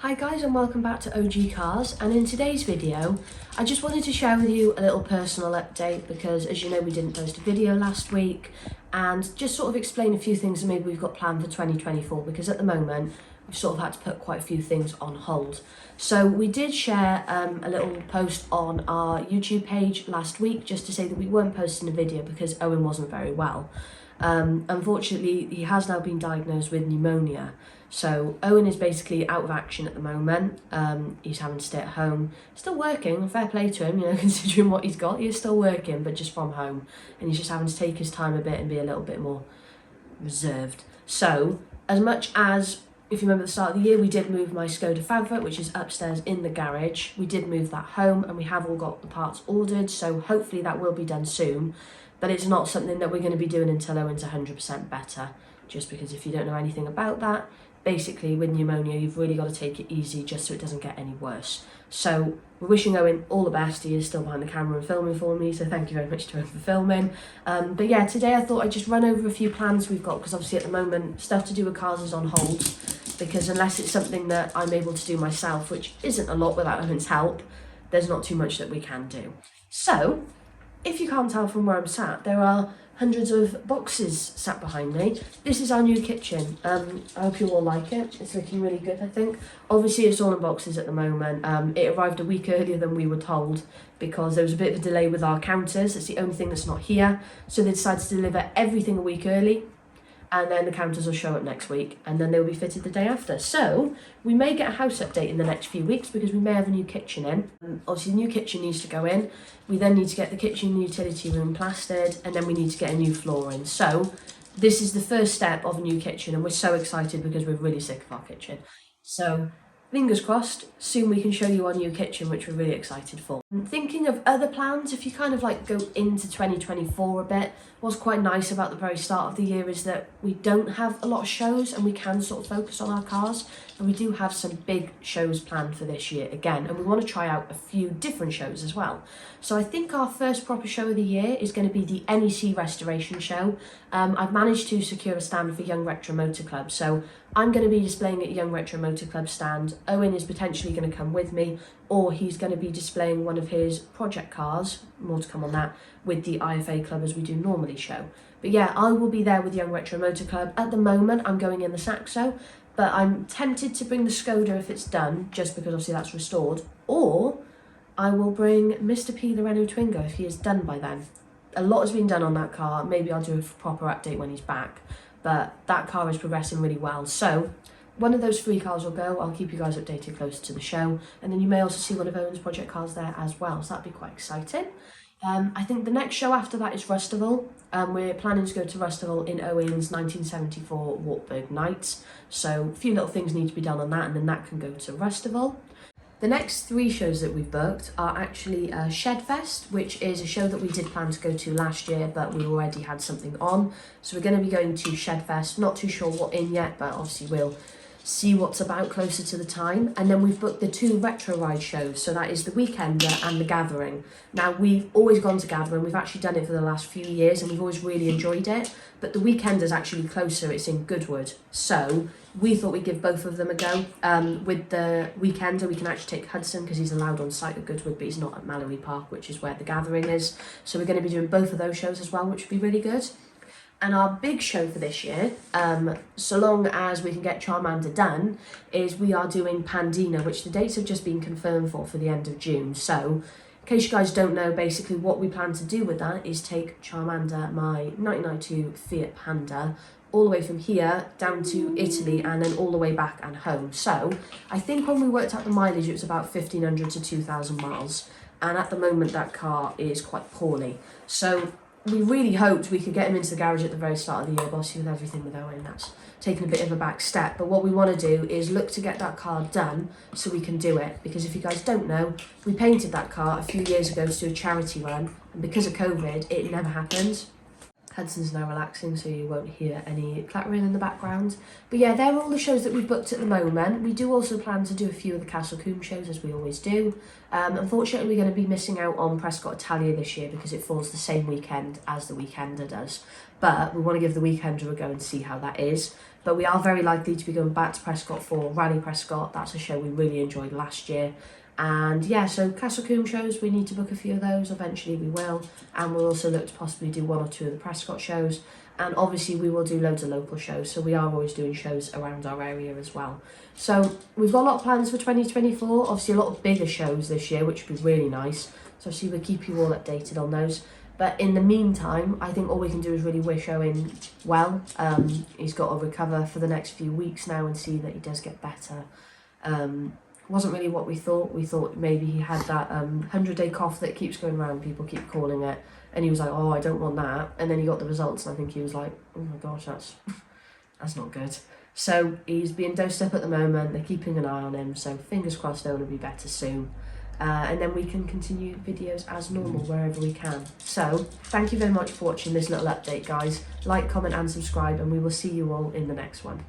Hi guys and welcome back to OG Cars, and in today's video I just wanted to share with you a little personal update because, as you know, we didn't post a video last week, and just sort of explain a few things that maybe we've got planned for 2024, because at the moment we've sort of had to put quite a few things on hold. So we did share a little post on our YouTube page last week just to say that we weren't posting a video because Owen wasn't very well. Unfortunately, he has now been diagnosed with pneumonia. So Owen is basically out of action at the moment. He's having to stay at home, still working, fair play to him, you know, considering what he's got. He is still working, but just from home. And he's just having to take his time a bit and be a little bit more reserved. So, as much as, if you remember at the start of the year, we did move my Skoda Fabia, which is upstairs in the garage. We did move that home and we have all got the parts ordered. So hopefully that will be done soon. But it's not something that we're going to be doing until Owen's 100% better. Just because if you don't know anything about that, basically with pneumonia you've really got to take it easy just so it doesn't get any worse. So we're wishing Owen all the best. He is still behind the camera and filming for me, so thank you very much to him for filming. But yeah, today I thought I'd just run over a few plans we've got, because obviously at the moment stuff to do with cars is on hold, because unless it's something that I'm able to do myself, which isn't a lot without Owen's help, there's not too much that we can do. So if you can't tell from where I'm sat, there are hundreds of boxes sat behind me. This is our new kitchen. I hope you all like it. It's looking really good, I think. Obviously, it's all in boxes at the moment. It arrived a week earlier than we were told because there was a bit of a delay with our counters. It's the only thing that's not here. So they decided to deliver everything a week early, and then the counters will show up next week, and then they'll be fitted the day after. So we may get a house update in the next few weeks because we may have a new kitchen in. Obviously the new kitchen needs to go in. We then need to get the kitchen and utility room plastered, and then we need to get a new floor in. So this is the first step of a new kitchen, and we're so excited because we're really sick of our kitchen. So fingers crossed, soon we can show you our new kitchen, which we're really excited for. And thinking of other plans, if you kind of like go into 2024 a bit, what's quite nice about the very start of the year is that we don't have a lot of shows and we can sort of focus on our cars. And we do have some big shows planned for this year again, and we want to try out a few different shows as well. So I think our first proper show of the year is going to be the NEC Restoration Show. I've managed to secure a stand for Young Retro Motor Club, so I'm going to be displaying at Young Retro Motor Club stand. Owen is potentially going to come with me, or he's going to be displaying one of his project cars, more to come on that, with the IFA Club as we do normally show. But yeah, I will be there with Young Retro Motor Club. At the moment, I'm going in the Saxo, but I'm tempted to bring the Skoda if it's done, just because obviously that's restored, or I will bring Mr. P, the Renault Twingo, if he is done by then. A lot has been done on that car. Maybe I'll do a proper update when he's back, but that car is progressing really well. So one of those three cars will go. I'll keep you guys updated closer to the show, and then you may also see one of Owen's project cars there as well, so that'd be quite exciting. I think the next show after that is Rustival. We're planning to go to Rustival in Owen's 1974 Wartburg Nights, so a few little things need to be done on that, and then that can go to Rustival. The next three shows that we've booked are actually Shedfest, which is a show that we did plan to go to last year, but we already had something on. So we're going to be going to Shedfest. Not too sure what in yet, but obviously we'll see what's about closer to the time. And then we've booked the two retro ride shows. So that is the Weekender and the Gathering. Now, we've always gone to Gathering. We've actually done it for the last few years and we've always really enjoyed it. But the Weekender's actually closer. It's in Goodwood. So we thought we'd give both of them a go. With the Weekender, we can actually take Hudson because he's allowed on site at Goodwood, but he's not at Mallory Park, which is where the Gathering is. So we're going to be doing both of those shows as well, which would be really good. And our big show for this year, so long as we can get Charmander done, is we are doing Pandina, which the dates have just been confirmed for the end of June. So, in case you guys don't know, basically what we plan to do with that is take Charmander, my 1992 Fiat Panda, all the way from here down to Italy and then all the way back and home. So, I think when we worked out the mileage, it was about 1,500 to 2,000 miles. And at the moment, that car is quite poorly. So we really hoped we could get him into the garage at the very start of the year, but obviously with everything with Owen, that's taken a bit of a back step. But what we want to do is look to get that car done so we can do it. Because if you guys don't know, we painted that car a few years ago to do a charity run, and because of COVID, it never happened. Hudson's now relaxing, so you won't hear any clattering in the background. But yeah, they're all the shows that we've booked at the moment. We do also plan to do a few of the Castle Combe shows, as we always do. Unfortunately, we're going to be missing out on Prescott Italia this year because it falls the same weekend as the Weekender does. But we want to give the Weekender a go and see how that is. But we are very likely to be going back to Prescott for Rally Prescott. That's a show we really enjoyed last year. And yeah, so Castle Combe shows, we need to book a few of those. Eventually we will. And we'll also look to possibly do 1 or 2 of the Prescott shows. And obviously we will do loads of local shows. So we are always doing shows around our area as well. So we've got a lot of plans for 2024. Obviously a lot of bigger shows this year, which would be really nice. So obviously we'll keep you all updated on those. But in the meantime, I think all we can do is really wish Owen well. He's got to recover for the next few weeks now and see that he does get better. Wasn't really what we thought. We thought maybe he had that 100-day cough that keeps going around, people keep calling it. And he was like, oh, I don't want that. And then he got the results and I think he was like, oh my gosh, that's not good. So he's being dosed up at the moment. They're keeping an eye on him. So fingers crossed Owen will be better soon. And then we can continue videos as normal wherever we can. So thank you very much for watching this little update, guys. Like, comment and subscribe, and we will see you all in the next one.